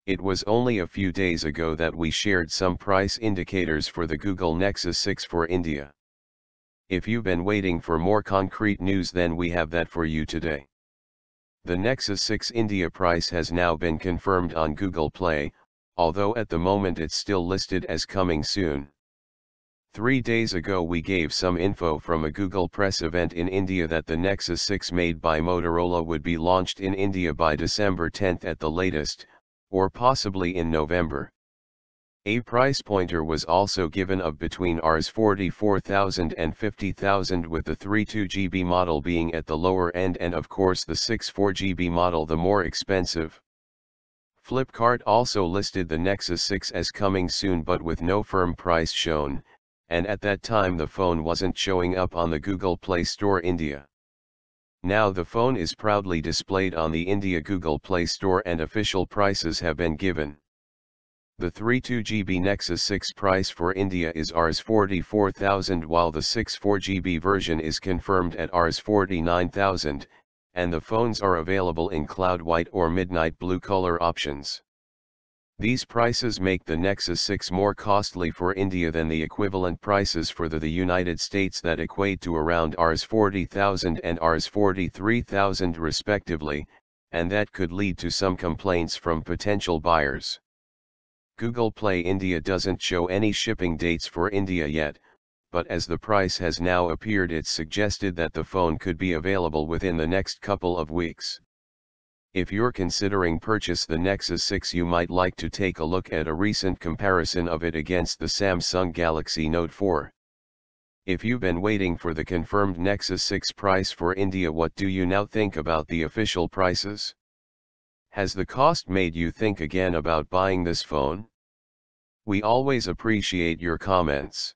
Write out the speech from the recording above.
It was only a few days ago that we shared some price indicators for the Google Nexus 6 for India. If you've been waiting for more concrete news, then we have that for you today. The Nexus 6 India price has now been confirmed on Google Play, although at the moment it's still listed as coming soon. 3 days ago we gave some info from a Google press event in India that the Nexus 6 made by Motorola would be launched in India by December 10 at the latest, or possibly in November. A price pointer was also given of between Rs 44,000 and 50,000, with the 32GB model being at the lower end and of course the 64GB model the more expensive. Flipkart also listed the Nexus 6 as coming soon but with no firm price shown, and at that time the phone wasn't showing up on the Google Play Store India. Now the phone is proudly displayed on the India Google Play Store and official prices have been given. The 32GB Nexus 6 price for India is Rs 44,000 while the 64GB version is confirmed at Rs 49,000, and the phones are available in cloud white or midnight blue color options. These prices make the Nexus 6 more costly for India than the equivalent prices for the United States that equate to around Rs 40,000 and Rs 43,000 respectively, and that could lead to some complaints from potential buyers. Google Play India doesn't show any shipping dates for India yet, but as the price has now appeared, it's suggested that the phone could be available within the next couple of weeks. If you're considering purchase the Nexus 6, you might like to take a look at a recent comparison of it against the Samsung Galaxy Note 4. If you've been waiting for the confirmed Nexus 6 price for India, what do you now think about the official prices? Has the cost made you think again about buying this phone? We always appreciate your comments.